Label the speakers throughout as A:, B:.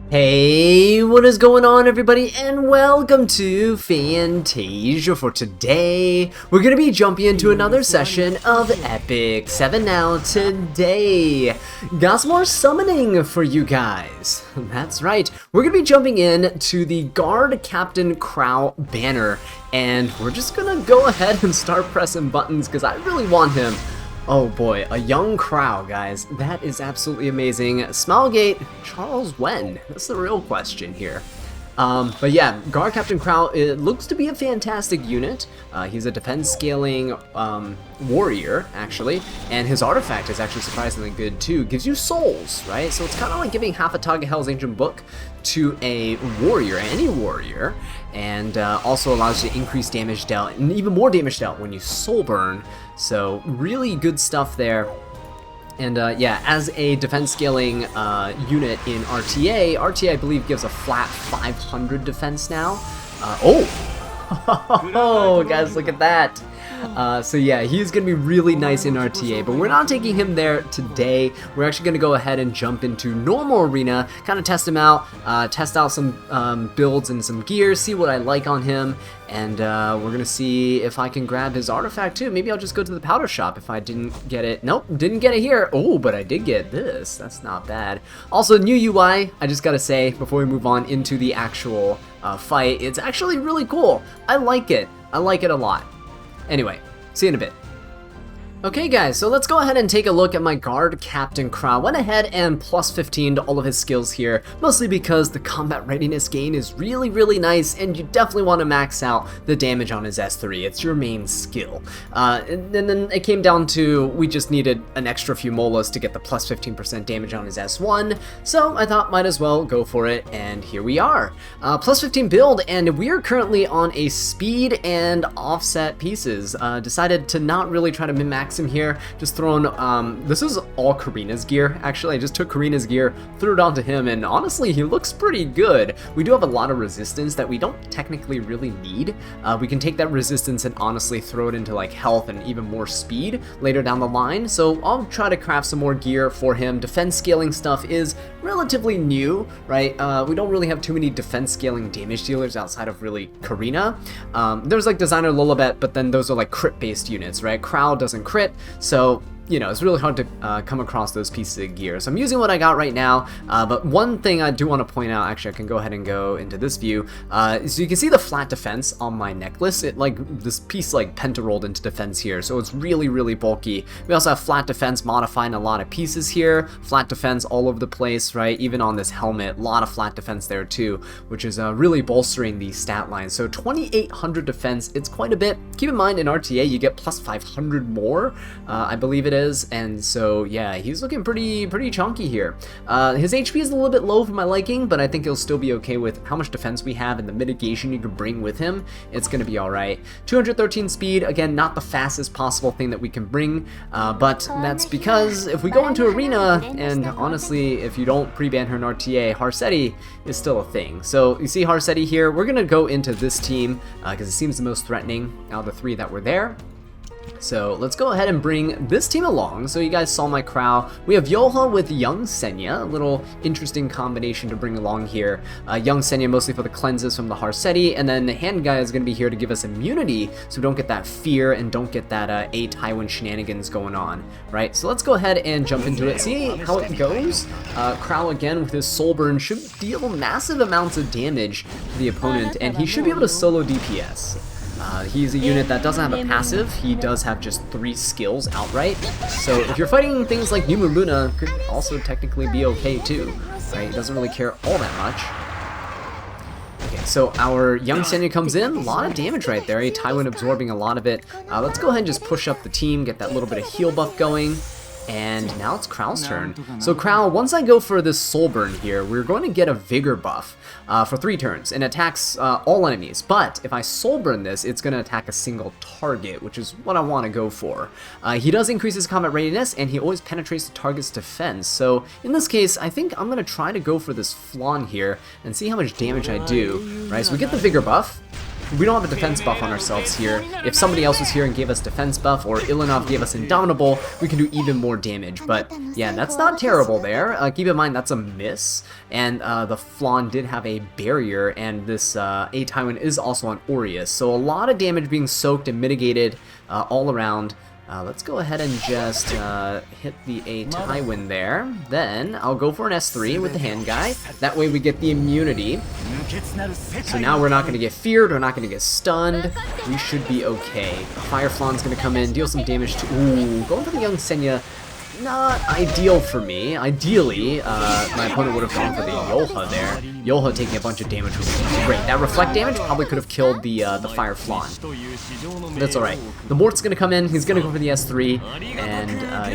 A: Hey, what is going on everybody, and welcome to Fantasia. For today, we're going to be jumping into another session of Epic 7 Now. Today, got some more summoning for you guys. That's right, we're going to be jumping in to the Guard Captain Krau banner, and we're just going to go ahead and start pressing buttons because I really want him. Oh boy, a young Krau, guys. That is absolutely amazing. Smilegate, Charles when? That's the real question here. But yeah, Guard Captain Krau, it looks to be a fantastic unit. He's a defense scaling warrior, actually, and his artifact is actually surprisingly good too. Gives you souls, right? So it's kind of like giving half a Tog of Hell's Ancient Book to a warrior, any warrior, and also allows you to increase damage dealt and even more damage dealt when you soul burn. So really good stuff there. And yeah, as a defense scaling unit in RTA I believe gives a flat 500 defense now. Oh, guys, look at that. So yeah, he's going to be really nice in RTA, but we're not taking him there today. We're actually going to go ahead and jump into normal arena, kind of test him out, test out some builds and some gear, see what I like on him, and we're going to see if I can grab his artifact too. Maybe I'll just go to the powder shop if I didn't get it. Nope, didn't get it here. Oh, but I did get this. That's not bad. Also, new UI, I just got to say, before we move on into the actual fight, it's actually really cool. I like it. I like it a lot. Anyway, see you in a bit. Okay guys, so let's go ahead and take a look at my Guard Captain Krau. Went ahead and plus 15 to all of his skills here, mostly because the combat readiness gain is really nice, and you definitely want to max out the damage on his S3. It's your main skill. And then it came down to, we just needed an extra few molas to get the plus 15% damage on his S1, so I thought might as well go for it, and here we are. Plus 15 build, and we are currently on a speed and offset pieces. Decided to not really try to min-max him here, just throwing this is all Karina's gear. Actually, I just took Karina's gear, threw it onto him, and honestly he looks pretty good. We do have a lot of resistance that we don't technically really need. We can take that resistance and honestly throw it into like health and even more speed later down the line, so I'll try to craft some more gear for him. Defense scaling stuff is relatively new, right? We don't really have too many defense scaling damage dealers outside of really Karina. There's like Designer Lilibet, but then those are like crit based units, right? Krau doesn't crit, so you know, it's really hard to come across those pieces of gear. So I'm using what I got right now, but one thing I do want to point out, actually I can go ahead and go into this view, so you can see the flat defense on my necklace. It like, this piece like penta-rolled into defense here, so it's really bulky. We also have flat defense modifying a lot of pieces here, flat defense all over the place, right? Even on this helmet, a lot of flat defense there too, which is really bolstering the stat line. So 2800 defense, it's quite a bit. Keep in mind in RTA you get plus 500 more, I believe it is, and so yeah, he's looking pretty chunky here. His HP is a little bit low for my liking, but I think he'll still be okay with how much defense we have and the mitigation you can bring with him. It's gonna be alright. 213 speed, again, not the fastest possible thing that we can bring, but that's because if we go into arena, and honestly, if you don't pre-ban her in RTA, Harsetti is still a thing. So you see Harsetti here, we're gonna go into this team, because it seems the most threatening out of the three that were there. So let's go ahead and bring this team along. So you guys saw my Krau. We have Yoha with Young Senya, a little interesting combination to bring along here. Young Senya mostly for the cleanses from the Harsetti, and then the hand guy is going to be here to give us immunity, so we don't get that fear and don't get that A Tywin shenanigans going on, right? So let's go ahead and jump into it, see how it goes. Krau again with his soul burn should deal massive amounts of damage to the opponent, and he should be able to solo DPS. He's a unit that doesn't have a passive. He does have just 3 skills outright. So if you're fighting things like New Moon Luna, could also technically be okay too, right? He doesn't really care all that much. Okay, so our Young Senya comes in, a lot of damage right there. Tywin absorbing a lot of it. Let's go ahead and just push up the team, get that little bit of heal buff going. And now it's Krau's turn. So Krau, once I go for this soul burn here, we're going to get a vigor buff for 3 turns, and attacks all enemies. But if I soul burn this, it's going to attack a single target, which is what I want to go for. He does increase his combat readiness, and he always penetrates the target's defense. So in this case, I think I'm going to try to go for this flan here and see how much damage I do. Right, so we get the vigor buff. we don't have a defense buff on ourselves here. If somebody else was here and gave us defense buff, or Ilanov gave us Indomitable, we can do even more damage. But yeah, that's not terrible there. Keep in mind that's a miss, and the Flan did have a barrier, and this A Tywin is also on Aureus, so a lot of damage being soaked and mitigated all around. Let's go ahead and just hit the A Tywin there. Then I'll go for an S3 with the hand guy. That way we get the immunity. So now we're not going to get feared, we're not going to get stunned. We should be okay. Fire Flan's going to come in, deal some damage to... Ooh, going for the young Senya. Not ideal for me. Ideally, my opponent would have gone for the Yolha there. Yolha taking a bunch of damage would be great. That reflect damage probably could have killed the Fire Flan. That's alright. The Mort's going to come in, he's going to go for the S3, and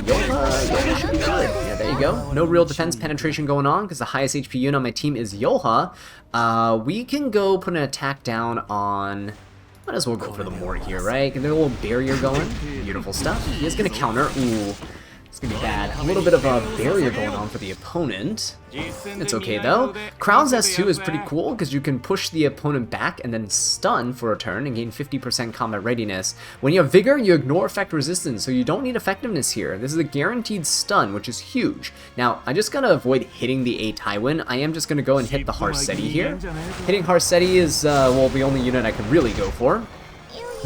A: Yolha should be good. Yeah, there you go. No real defense penetration going on, because the highest HP unit on my team is Yolha. We can go put an attack down on... Might as well go for the Mort here, right? Get a little barrier going. Beautiful stuff. He is going to counter. Ooh. It's gonna be bad. A little bit of a barrier going on for the opponent. It's okay though. Krau's S2 is pretty cool because you can push the opponent back and then stun for a turn and gain 50% combat readiness. When you have Vigor, you ignore effect resistance, so you don't need effectiveness here. This is a guaranteed stun, which is huge. Now, I just gotta avoid hitting the A Tywin. I am just gonna go and hit the Harseti here. Hitting Harseti is, well, the only unit I can really go for.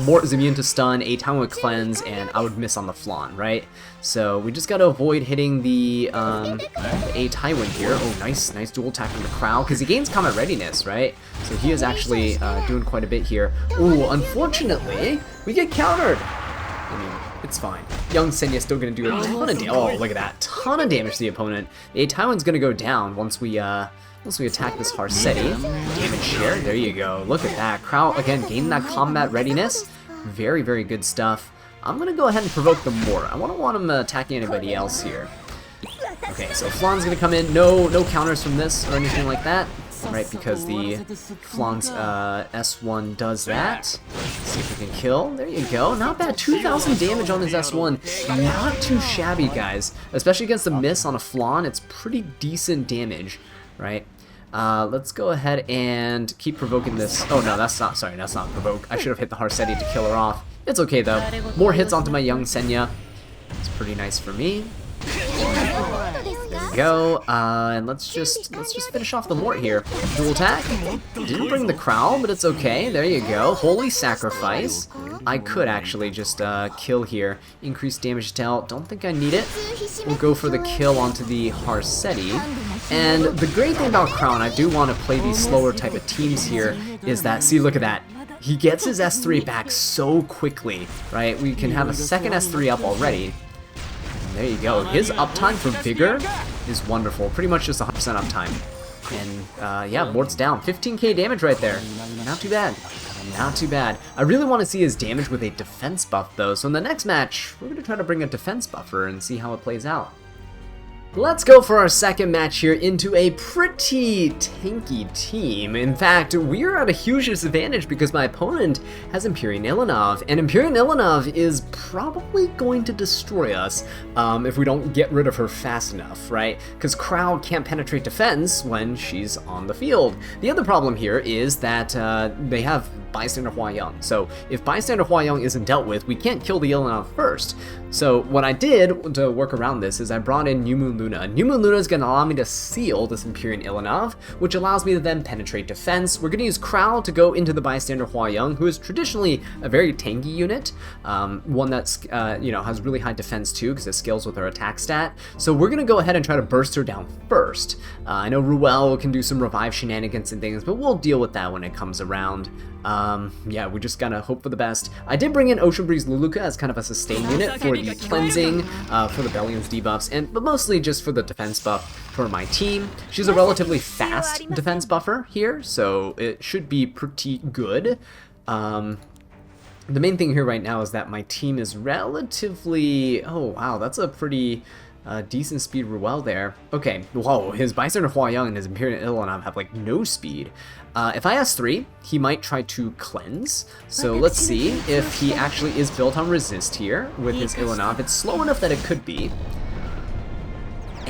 A: Mort is immune to stun, A Tywin would cleanse, and I would miss on the Flan, right? So we just gotta avoid hitting the A Tywin here. Oh, nice dual attack from the Krau, because he gains combat readiness, right? So he is actually doing quite a bit here. Ooh, unfortunately, we get countered. I mean, it's fine. Young Senya's still gonna do a ton of damage. Oh, look at that, ton of damage to the opponent. The A Tywin's gonna go down once we attack this Harseti. Damage share, there you go. Look at that. Krau, again, gaining that combat readiness. Very, very good stuff. I'm going to go ahead and provoke the Mort. I don't want him attacking anybody else here. Okay, so Flan's going to come in. No counters from this or anything like that. Right, because the Flan's S1 does that. See if we can kill. There you go. Not bad. 2,000 damage on his S1. Not too shabby, guys. Especially against a miss on a Flan. It's pretty decent damage, right? Let's go ahead and keep provoking this. Oh no, that's not provoke. I should have hit the Harseti to kill her off. It's okay though. More hits onto my young Senya. It's pretty nice for me. There we go. And let's just finish off the Mort here. Dual attack. Didn't bring the Krau, but it's okay. There you go. Holy Sacrifice. I could actually just kill here. Increase damage dealt. Don't think I need it. We'll go for the kill onto the Harseti. And the great thing about Krau, and I do want to play these slower type of teams here, is that, see, look at that. He gets his S3 back so quickly, right? We can have a second S3 up already. And there you go. His uptime for Vigor is wonderful. Pretty much just 100% uptime. And yeah, Mort's down. 15k damage right there. Not too bad. Not too bad. I really want to see his damage with a defense buff though, so in the next match, we're going to try to bring a defense buffer and see how it plays out. Let's go for our second match here into a pretty tanky team. In fact, we're at a huge disadvantage because my opponent has Empyrean Ilanov, and Empyrean Ilanov is probably going to destroy us if we don't get rid of her fast enough, right? Because Krau can't penetrate defense when she's on the field. The other problem here is that they have Bystander Huayang. So if Bystander Huayang isn't dealt with, we can't kill the Ilanov first. So what I did to work around this is I brought in New Moon Luna. New Moon Luna is going to allow me to seal this Empyrean Ilanov, which allows me to then penetrate defense. We're going to use Krau to go into the Bystander Huayang, who is traditionally a very tanky unit, one that's you know, has really high defense too because it scales with her attack stat. So we're going to go ahead and try to burst her down first. I know Ruel can do some revive shenanigans and things, but we'll deal with that when it comes around. Yeah, we just gotta hope for the best. I did bring in Ocean Breeze Luluka as kind of a sustain unit for the cleansing, for the Bellion's debuffs, but mostly just for the defense buff for my team. She's a relatively fast defense buffer here, so it should be pretty good. The main thing here right now is that my team is relatively... Oh wow, that's a pretty... decent speed Ruel there. Okay, whoa, his Bystander Huayang and his Imperial Ilanov have like no speed. If I S3, he might try to cleanse. So let's see if he actually is built on resist here with his Ilanov. It's slow enough that it could be.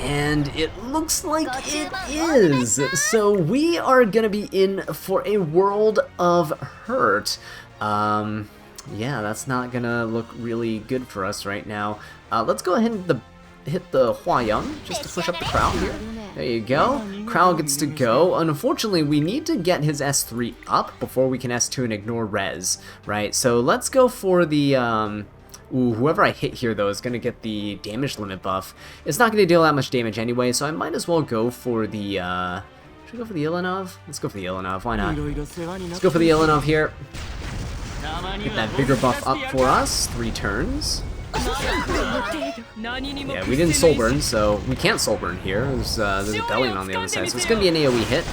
A: And it looks like it is. So we are gonna be in for a world of hurt. Yeah, that's not gonna look really good for us right now. Let's go ahead and hit the Hua Young just to push up the Krau here. There you go. Krau gets to go. Unfortunately, we need to get his S3 up before we can S2 and ignore res, right? So let's go for the ooh, whoever I hit here, though, is going to get the damage limit buff. It's not going to deal that much damage anyway, so I might as well go for the, should we go for the Ilanov? Let's go for the Ilanov, why not? Let's go for the Ilanov here. Get that bigger buff up for us. 3 turns. Yeah, we didn't soul burn, so we can't soul burn here. There's a Bellion on the other side, so it's going to be an AoE hit.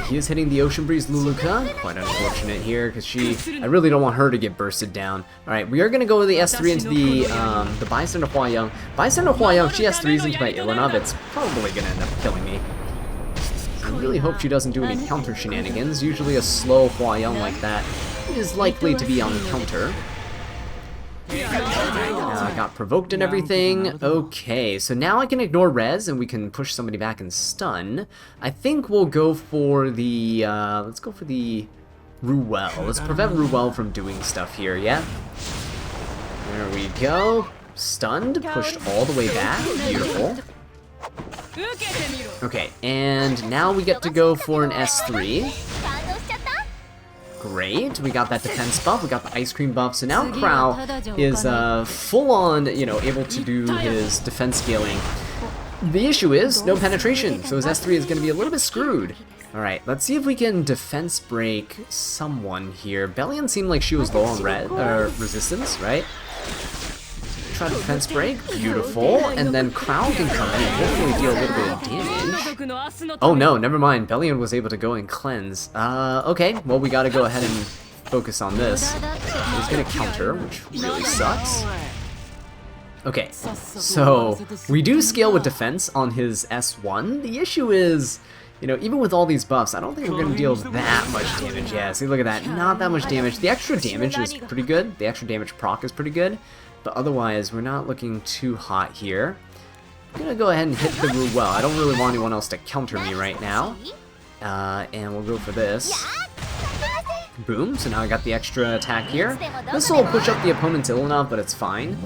A: He is hitting the Ocean Breeze Luluka. Quite unfortunate here, because I really don't want her to get bursted down. Alright, we are going to go with the S3 into the Bystander Hua Young. Bystander Hua Young, if she S3s into my Ilanov, it's probably going to end up killing me. I really hope she doesn't do any counter shenanigans. Usually a slow Hua Young like that is likely to be on counter. Got provoked and everything. Okay, so now I can ignore res and we can push somebody back and stun. I think we'll go for the, let's go for the Ruel. Let's prevent Ruel from doing stuff here, yeah? There we go. Stunned, pushed all the way back. Beautiful. Okay, and now we get to go for an S3. Great, we got that defense buff, we got the ice cream buff, so now Krau is full on, you know, able to do his defense scaling. The issue is no penetration, so his S3 is going to be a little bit screwed. Alright, let's see if we can defense break someone here. Bellion seemed like she was low on resistance, right? Try to defense break, beautiful, and then Krau can come in and hopefully deal a little bit of damage. Oh no, never mind, Bellion was able to go and cleanse. Okay, well we gotta go ahead and focus on this. He's gonna counter, which really sucks. Okay, so we do scale with defense on his S1. The issue is, you know, even with all these buffs, I don't think we're going to deal that much damage. Yeah, see, look at that. Not that much damage. The extra damage is pretty good. The extra damage proc is pretty good. But otherwise, we're not looking too hot here. I'm going to go ahead and hit the Ruel. I don't really want anyone else to counter me right now. And we'll go for this. Boom, so now I got the extra attack here. This will push up the opponent's Ilanov, but it's fine.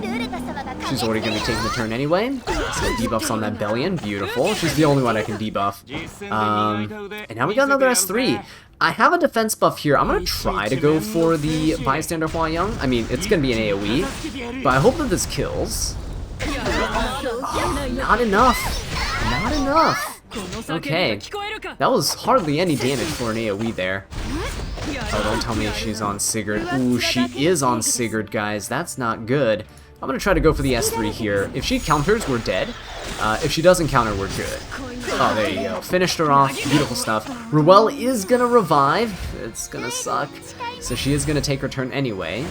A: She's already going to be taking the turn anyway. So debuffs on that Bellion, beautiful. She's the only one I can debuff. And now we got another S3. I have a defense buff here. I'm going to try to go for the Bystander Hua Young. I mean, it's going to be an AoE, but I hope that this kills. Oh, not enough. Not enough. Okay, that was hardly any damage for an AoE there. Oh, don't tell me she's on Sigurd. Ooh, she is on Sigurd, guys. That's not good. I'm going to try to go for the S3 here. If she counters, we're dead. If she doesn't counter, we're good. Oh, there you go. Finished her off. Beautiful stuff. Ruel is going to revive. It's going to suck. So she is going to take her turn anyway.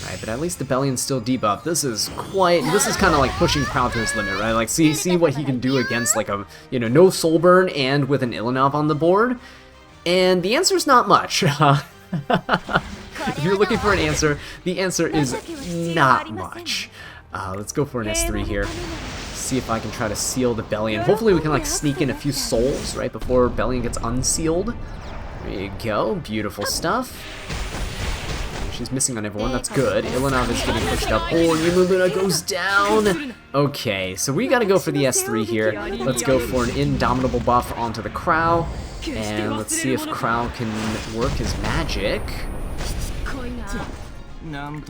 A: Right, but at least the Bellion's still debuffed. This is kind of like pushing Krau to his limit, right? Like, see what he can do against, like, a, you know, no soul burn and with an Ilanov on the board. And the answer's not much. If you're looking for an answer, the answer is not much. Let's go for an S3 here. See if I can try to seal the Bellion. Hopefully we can, like, sneak in a few souls, right, before Bellion gets unsealed. There you go. Beautiful stuff. She's missing on everyone, that's good. Ilanov is getting pushed up. Oh, Yumuluna goes down! Okay, so we gotta go for the S3 here. Let's go for an indomitable buff onto the Krau. And let's see if Krau can work his magic.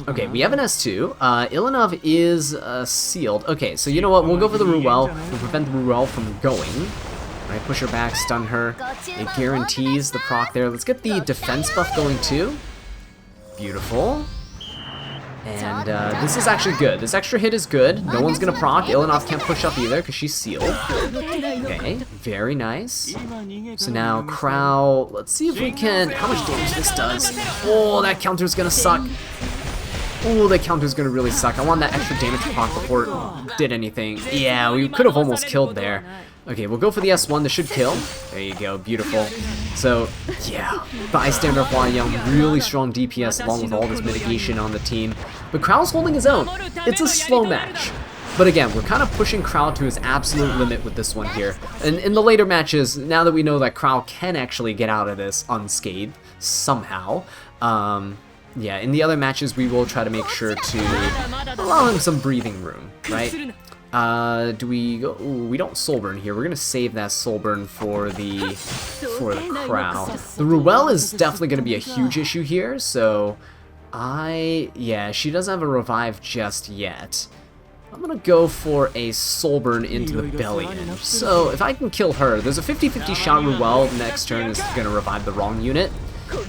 A: Okay, we have an S2. Ilanov is sealed. Okay, so you know what? We'll go for the Ruel. We'll prevent the Ruel from going. Right, push her back, stun her. It guarantees the proc there. Let's get the defense buff going too. Beautiful. And this is actually good. This extra hit is good. No one's gonna proc. Ilanov can't push up either because she's sealed. Okay, very nice. So now Krau, let's see if we can, how much damage this does. Oh, that counter's gonna suck. Oh, that counter's gonna really suck. I want that extra damage proc before it did anything. Yeah, we could have almost killed there. Okay, we'll go for the S1. This should kill. There you go. Beautiful. So, yeah. Bystander Hua Young, really strong DPS along with all this mitigation on the team. but Krau's holding his own. It's a slow match. But again, we're kind of pushing Krau to his absolute limit with this one here. And in the later matches, now that we know that Krau can actually get out of this unscathed, somehow, yeah, in the other matches, we will try to make sure to allow him some breathing room, right? Do we go? Ooh, we don't soul burn here. We're gonna save that soul burn for the Krau. The Ruel is definitely gonna be a huge issue here. So, yeah, she doesn't have a revive just yet. I'm gonna go for a soul burn into the Bellion. So if I can kill her, there's a 50-50 shot Ruel next turn is gonna revive the wrong unit.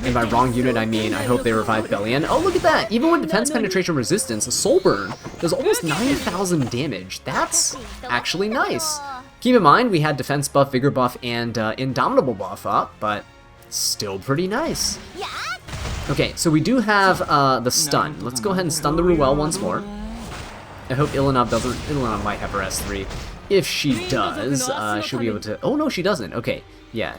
A: And by wrong unit, I mean I hope they revive Bellion. Oh, look at that! Even with defense penetration resistance, a soul burn does almost 9,000 damage. That's actually nice. Keep in mind, we had defense buff, vigor buff, and indomitable buff up, but still pretty nice. Okay, so we do have the stun. Let's go ahead and stun the Ruel once more. I hope Ilanov doesn't. Ilanov might have her S3. If she does, she'll be able to. Oh no, she doesn't. Okay, yeah.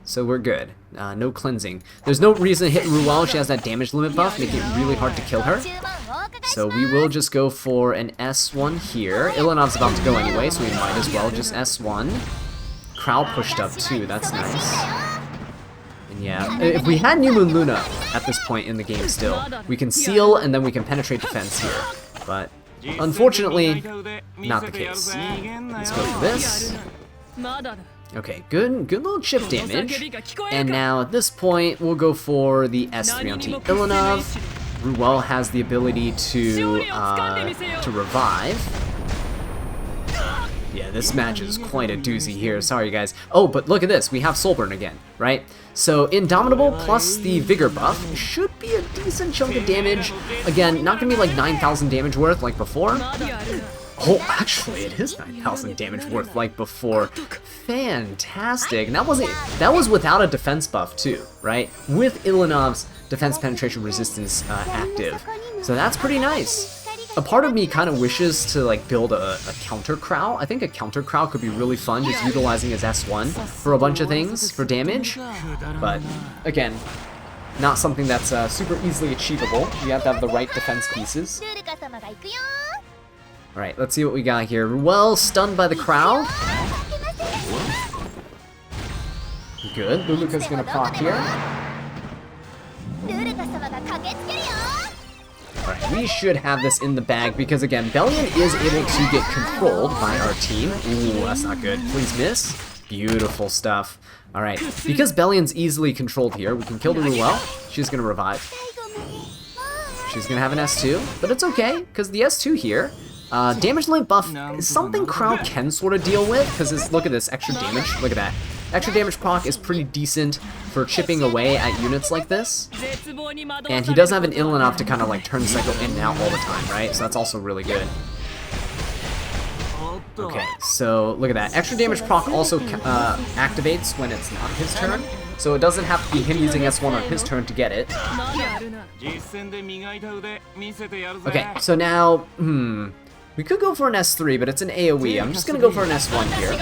A: So we're good. No cleansing. There's no reason to hit Ruel. She has that damage limit buff, making it really hard to kill her. So we will just go for an S1 here. Ilanov's about to go anyway, so we might as well just S1. Krau pushed up too. That's nice. And yeah, if we had New Moon Luna at this point in the game still, we can seal and then we can penetrate defense here. But unfortunately, not the case. Let's go for this. Okay, good little chip damage. And now at this point, we'll go for the S3 onto Ilanov. Ruel has the ability to revive. Yeah, this match is quite a doozy here. Sorry, guys. Oh, but look at this. We have Soul Burn again, right? So Indomitable plus the Vigor buff should be a decent chunk of damage. Again, not going to be like 9,000 damage worth like before. Oh, actually, it is 9,000 damage worth like before. Fantastic. And that was without a defense buff too, right? With Ilanov's defense penetration resistance active. So that's pretty nice. A part of me kind of wishes to like build a counter Krau. I think a counter Krau could be really fun, just utilizing his S1 for a bunch of things for damage. But again, not something that's super easily achievable. You have to have the right defense pieces. Alright, let's see what we got here. Ruel stunned by the Krau. Good. Luluka's gonna proc here. Alright, we should have this in the bag because, again, Bellion is able to get controlled by our team. Ooh, that's not good. Please miss. Beautiful stuff. Alright, because Bellion's easily controlled here, we can kill the Ruel. She's gonna revive. She's gonna have an S2, but it's okay, because the S2 here, damage limit buff is something Krau can sort of deal with, because look at this, extra damage, look at that. Extra damage proc is pretty decent for chipping away at units like this. And he doesn't have an Ilanov to kind of like turn the cycle in and out all the time, right? So that's also really good. Okay, so look at that. Extra damage proc also activates when it's not his turn. So it doesn't have to be him using S1 on his turn to get it. Okay, so now, we could go for an S3, but it's an AoE. I'm just going to go for an S1 here.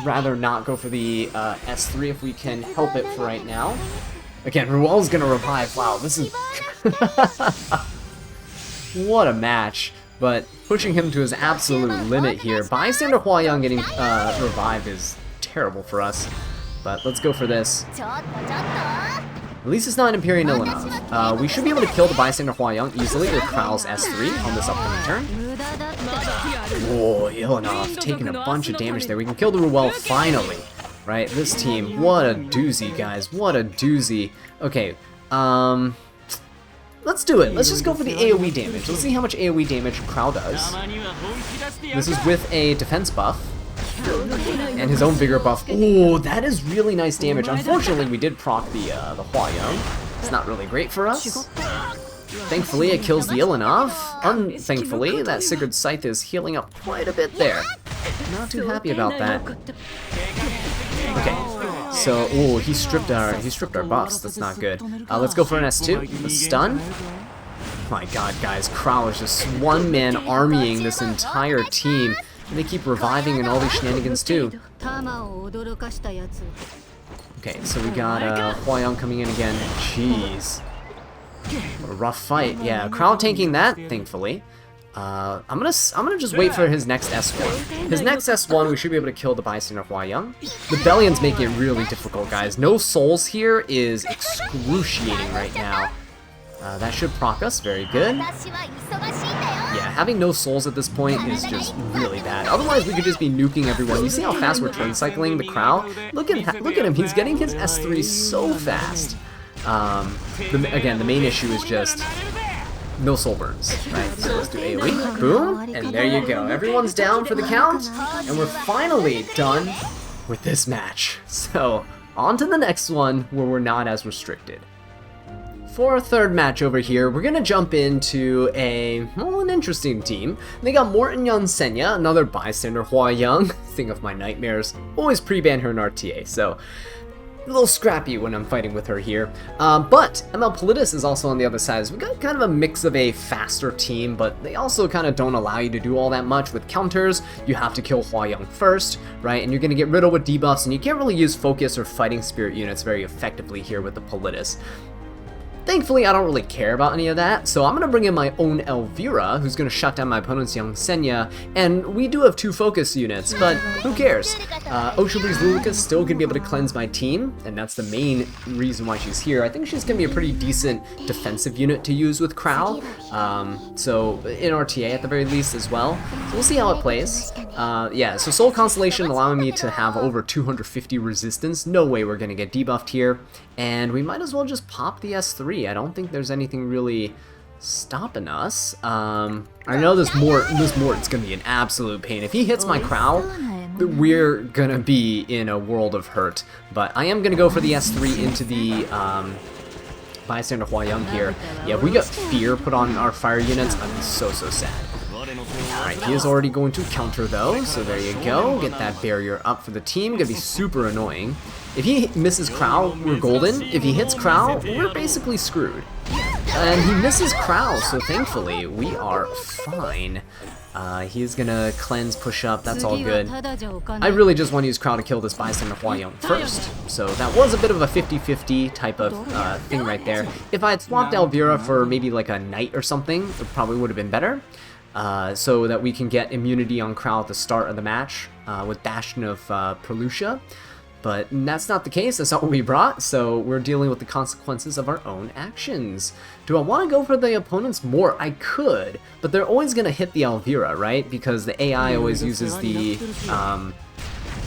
A: Rather not go for the S3 if we can help it for right now. Again, Ruel's going to revive. Wow, this is... what a match. But pushing him to his absolute limit here. Bystander Huayang getting revived is terrible for us. But let's go for this. At least it's not an Imperial Ilanov. We should be able to kill the Bystander Huayang easily with Krau's S3 on this upcoming turn. Whoa, Ilanov taking a bunch of damage there. We can kill the Ruel finally. Right, this team, what a doozy, guys. What a doozy. Okay, let's do it. Let's just go for the AoE damage. Let's see how much AoE damage Krau does. This is with a defense buff. And his own vigor buff. Oh, that is really nice damage. Unfortunately, we did proc the Huayang. It's not really great for us. Thankfully, it kills the Ilanov. Unthankfully, that Sigurd's Scythe is healing up quite a bit there. Not too happy about that. Okay, so he stripped our buffs. That's not good. Let's go for an S2. A stun. My God, guys, Krau is just one-man armying this entire team. And they keep reviving and all these shenanigans too. Okay, so we got Huayang coming in again. Jeez. What a rough fight. Yeah, Krau tanking that, thankfully. I'm gonna just wait for his next S1. His next S1, we should be able to kill the bystander Hua-Young. The Bellions make it really difficult, guys. No souls here is excruciating right now. That should proc us, very good. Yeah, having no souls at this point is just really bad. Otherwise, we could just be nuking everyone. You see how fast we're turn cycling the Krau? Look at him. He's getting his S3 so fast. Again, the main issue is just no soul burns, right? So let's do AoE, boom, and there you go. Everyone's down for the count, and we're finally done with this match. So, on to the next one, where we're not as restricted. For our third match over here, we're gonna jump into an interesting team. They got Morton Young Senya, another bystander Hua-Young. Thing of my nightmares. Always pre-ban her in RTA, so a little scrappy when I'm fighting with her here. But ML Politis is also on the other side. So we got kind of a mix of a faster team, but they also kind of don't allow you to do all that much with counters. You have to kill Hua-Young first, right? And you're going to get riddled with debuffs, and you can't really use focus or fighting spirit units very effectively here with the Politis. Thankfully, I don't really care about any of that, so I'm going to bring in my own Elvira, who's going to shut down my opponent's Young Senya, and we do have 2 focus units, but who cares? Ocean Breeze Luluka's still going to be able to cleanse my team, and that's the main reason why she's here. I think she's going to be a pretty decent defensive unit to use with Krau, so in RTA at the very least as well. So we'll see how it plays. Yeah, so Soul Constellation allowing me to have over 250 resistance. No way we're going to get debuffed here. And we might as well just pop the S3. I don't think there's anything really stopping us. I know this Mort's going to be an absolute pain. If he hits my Krau, we're going to be in a world of hurt. But I am going to go for the S3 into the bystander Hua-Young here. Yeah, if we got fear put on our fire units, I'd be so sad. Alright, he is already going to counter though, so there you go. Get that barrier up for the team. Gonna be super annoying. If he misses Krau, we're golden. If he hits Krau, we're basically screwed. And he misses Krau, so thankfully we are fine. He's gonna cleanse, push up, that's all good. I really just want to use Krau to kill this bystander Hua-Young first. So that was a bit of a 50-50 type of thing right there. If I had swapped Elvira for maybe like a knight or something, it probably would have been better. So that we can get immunity on Krau at the start of the match with Bastion of Perlucia. But that's not the case, that's not what we brought, so we're dealing with the consequences of our own actions. Do I want to go for the opponent's Mort? I could, but they're always going to hit the Elvira, right? Because the AI always uses the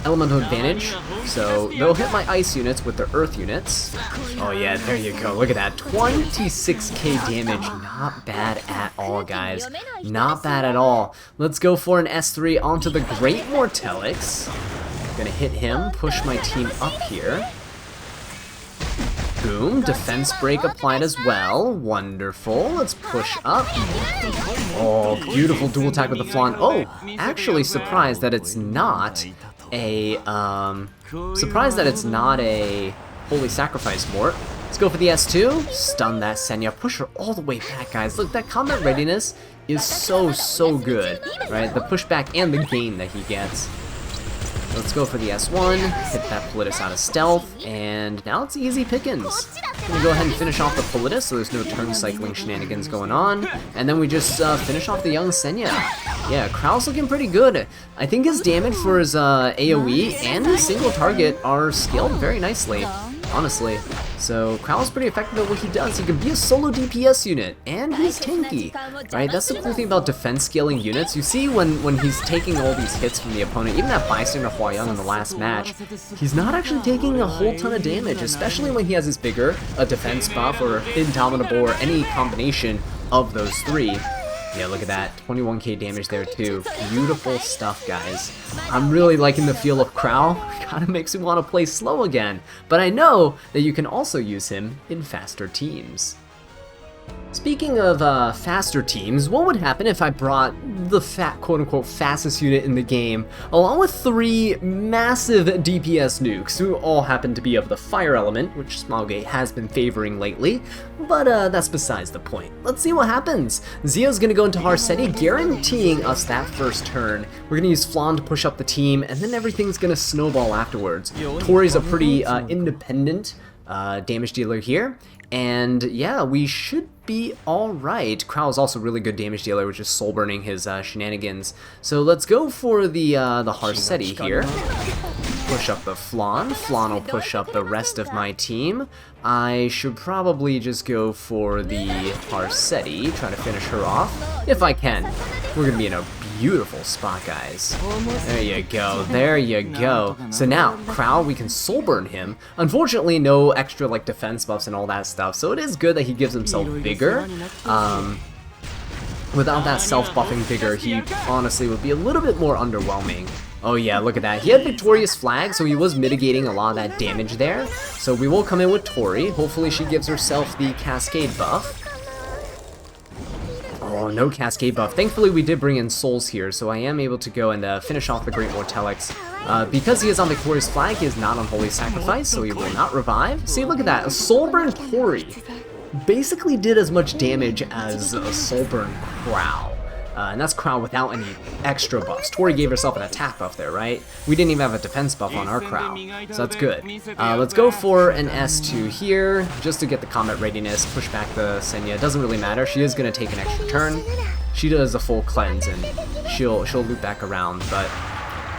A: elemental advantage, so they'll hit my ice units with their earth units. Oh yeah, there you go, look at that, 26k damage, not bad at all, guys. Not bad at all. Let's go for an S3 onto the Great Mortelix. Gonna hit him, push my team up here. Boom, defense break applied as well. Wonderful, let's push up. Oh, beautiful dual attack with the Flan. Oh, actually surprised that it's not a, Holy Sacrifice Mort. Let's go for the S2, stun that Senya, push her all the way back, guys. Look, that combat readiness is so good, right? The pushback and the gain that he gets. Let's go for the S1, hit that Politis out of stealth, and now it's easy pickings. I'm gonna go ahead and finish off the Politis so there's no turn cycling shenanigans going on, and then we just finish off the Young Senya. Yeah, Krau's looking pretty good. I think his damage for his AoE and his single target are scaled very nicely, honestly. So Krau's pretty effective at what he does. He can be a solo DPS unit, and he's tanky, right? That's the cool thing about defense scaling units. You see when he's taking all these hits from the opponent, even that bystander Hua-Young in the last match, he's not actually taking a whole ton of damage, especially when he has his bigger, a defense buff or indomitable or any combination of those three. Yeah, look at that, 21k damage there too. Beautiful stuff, guys. I'm really liking the feel of Krau. Kinda makes me want to play slow again. But I know that you can also use him in faster teams. Speaking of faster teams, what would happen if I brought the quote-unquote fastest unit in the game, along with 3 massive DPS nukes, who all happen to be of the fire element, which Smilegate has been favoring lately, but that's besides the point. Let's see what happens. Zio's gonna go into Harseti, guaranteeing us that first turn. We're gonna use Flan to push up the team, and then everything's gonna snowball afterwards. Tori's a pretty independent damage dealer here, and yeah, we should be alright. Krau is also a really good damage dealer, which is soul burning his shenanigans. So let's go for the Harsetti here. Push up the Flan. Flan will push up the rest of my team. I should probably just go for the Harsetti, try to finish her off, if I can. We're gonna be in a beautiful spot, guys. There you go, there you go. So now, Krau, we can soul burn him. Unfortunately, no extra like defense buffs and all that stuff, so it is good that he gives himself vigor. Without that self-buffing vigor, he honestly would be a little bit more underwhelming. Oh yeah, look at that. He had Victorious Flag, so he was mitigating a lot of that damage there. So we will come in with Tori. Hopefully she gives herself the Cascade buff. Oh, no Cascade buff. Thankfully, we did bring in Souls here, so I am able to go and finish off the Great Mortelix. Because he is on Victorious Flag, he is not on Holy Sacrifice, so he will not revive. See, look at that. A Soul Burn Tori basically did as much damage as a Soul Burn Krau. And that's Krau without any extra buffs. Tori gave herself an attack buff there, right? We didn't even have a defense buff on our Krau, so that's good. Let's go for an S2 here, just to get the combat readiness, push back the Senya. It doesn't really matter, she is going to take an extra turn. She does a full cleanse, and she'll loop back around, but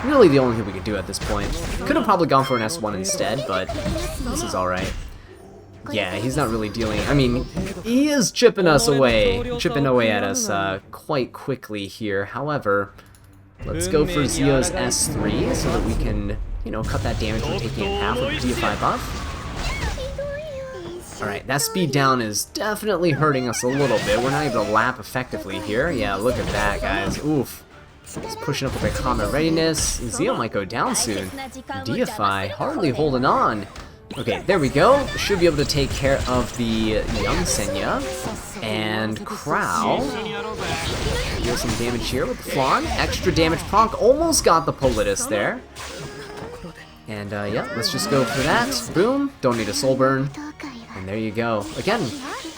A: really the only thing we could do at this point. Could have probably gone for an S1 instead, but this is alright. Yeah, he's not really dealing. I mean, he is chipping away at us quite quickly here. However, let's go for Zio's S3 so that we can, you know, cut that damage we're taking in half with the DFI buff. Alright, that speed down is definitely hurting us a little bit. We're not able to lap effectively here. Yeah, look at that, guys. Oof. Just pushing up with the combat readiness. Zio might go down soon. DFI hardly holding on. Okay, there we go. Should be able to take care of the young Senya. And Krau. Deal some damage here with the Flan. Extra damage proc. Almost got the Politis there. And yeah, let's just go for that. Boom. Don't need a soul burn. And there you go. Again,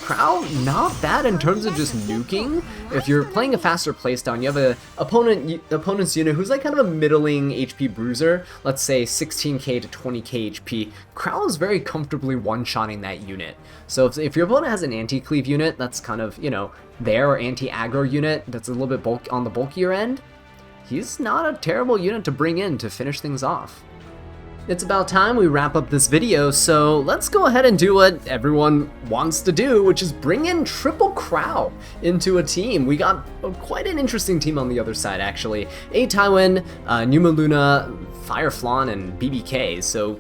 A: Krau, not bad in terms of just nuking. If you're playing a faster playstyle, you have a opponent's unit who's like kind of a middling HP bruiser, let's say 16k to 20k HP, Krau is very comfortably one-shotting that unit. So if your opponent has an anti-cleave unit that's kind of, you know, there, or anti-aggro unit that's a little bit on the bulkier end, he's not a terrible unit to bring in to finish things off. It's about time we wrap up this video, so let's go ahead and do what everyone wants to do, which is bring in Triple Krau into a team. We got quite an interesting team on the other side, actually. A Tywin, Numa Luna, Fire Flan, and BBK, so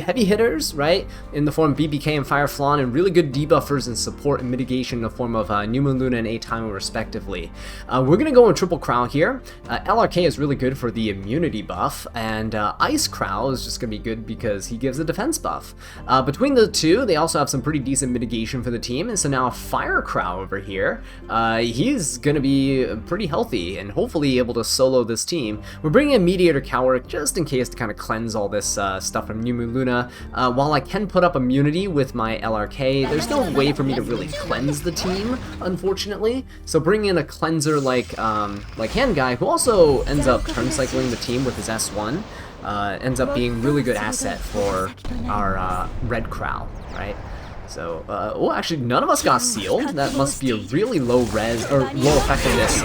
A: heavy hitters, right, in the form of BBK and Fire Flan, and really good debuffers and support and mitigation in the form of Numa Luna and A-Time respectively. We're going to go with Triple Krau here. LRK is really good for the immunity buff, and Ice Krau is just going to be good because he gives a defense buff. Between the two, they also have some pretty decent mitigation for the team, and so now Fire Krau over here, he's going to be pretty healthy and hopefully able to solo this team. We're bringing in Mediator Coward just in case to kind of cleanse all this stuff from Numa Luna. While I can put up immunity with my LRK, there's no way for me to really cleanse the team, unfortunately. So bringing in a cleanser like Hand Guy, who also ends up turn cycling the team with his S1, ends up being really good asset for our Red Krau, right? So, oh, actually, none of us got sealed. That must be a really low res or low effectiveness.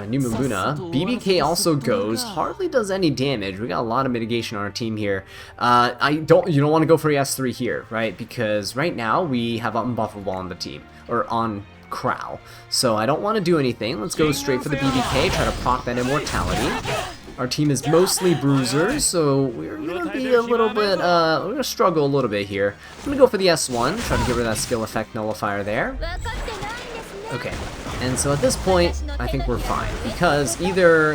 A: Numa Luna. BBK also goes, hardly does any damage. We got a lot of mitigation on our team here. You don't want to go for S3 here, right? Because right now we have Unbuffable on the team, or on Krau. So I don't want to do anything. Let's go straight for the BBK, try to proc that immortality. Our team is mostly bruisers, so we're gonna be a little bit, we're gonna struggle a little bit here. I'm gonna go for the S1, try to get rid of that skill effect nullifier there. Okay, and so at this point, I think we're fine, because either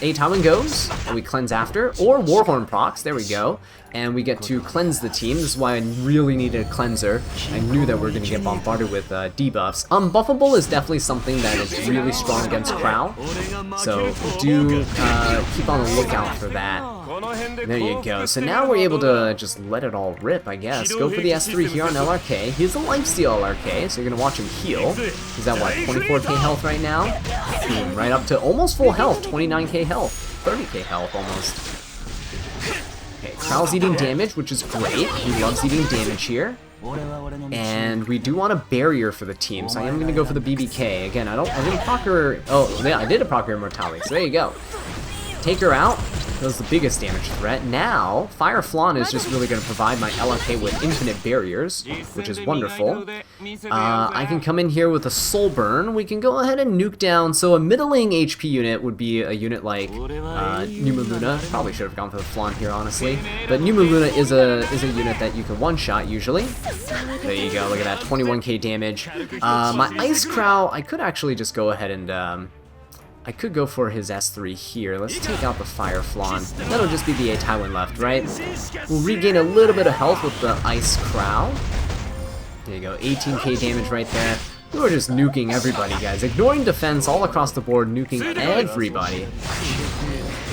A: A-Tywin goes, and we cleanse after, or Warhorn procs, there we go, and we get to cleanse the team. This is why I really needed a cleanser. I knew that we were going to get bombarded with debuffs. Unbuffable is definitely something that is really strong against Krau, so do keep on the lookout for that. There you go. So now we're able to just let it all rip, I guess. Go for the S3 here on LRK. He's a lifesteal LRK, so you're going to watch him heal. He's at, what, 24k health right now? Boom, right up to almost full health, 29k health, 30k health almost. Okay, Krau's eating damage, which is great. He loves eating damage here. And we do want a barrier for the team, so I am going to go for the BBK. Again, I didn't proc her. Oh, yeah, I did proc her Immortality, so there you go. Take her out. That was the biggest damage threat. Now, Fire Flan is just really going to provide my LFK with infinite barriers, which is wonderful. I can come in here with a Soul Burn. We can go ahead and nuke down. So a middling HP unit would be a unit like Numa Luna. Probably should have gone for the Flan here, honestly. But Numa Luna is a unit that you can one-shot usually. There you go. Look at that, 21k damage. My Ice Krau, I could actually just go ahead and I could go for his S3 here. Let's take out the Fire Flan. That'll just be the A Tywin left, right? We'll regain a little bit of health with the Ice Krau. There you go, 18k damage right there. We were just nuking everybody, guys. Ignoring defense all across the board, nuking everybody.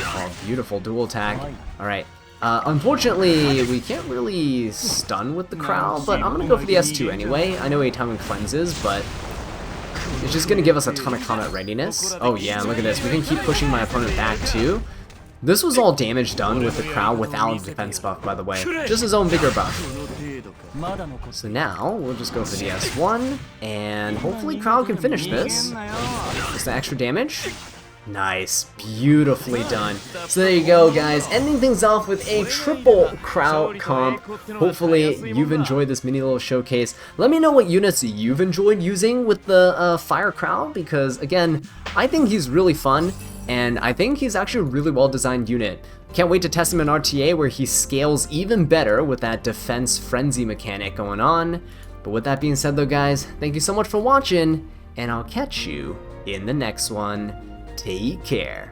A: Oh, beautiful dual attack. Alright. Unfortunately, we can't really stun with the Krau, but I'm going to go for the S2 anyway. I know A Tywin cleanses, but it's just going to give us a ton of combat readiness. Oh yeah, look at this. We can keep pushing my opponent back too. This was all damage done with the Krau without a defense buff, by the way. Just his own vigor buff. So now, we'll just go for the S1, and hopefully Krau can finish this. Just the extra damage. Nice. Beautifully done. So there you go, guys. Ending things off with a triple Krau comp. Hopefully you've enjoyed this mini little showcase. Let me know what units you've enjoyed using with the Fire Krau, because again, I think he's really fun, and I think he's actually a really well designed unit. Can't wait to test him in RTA where he scales even better with that defense frenzy mechanic going on. But with that being said though, guys, thank you so much for watching, and I'll catch you in the next one. Take care.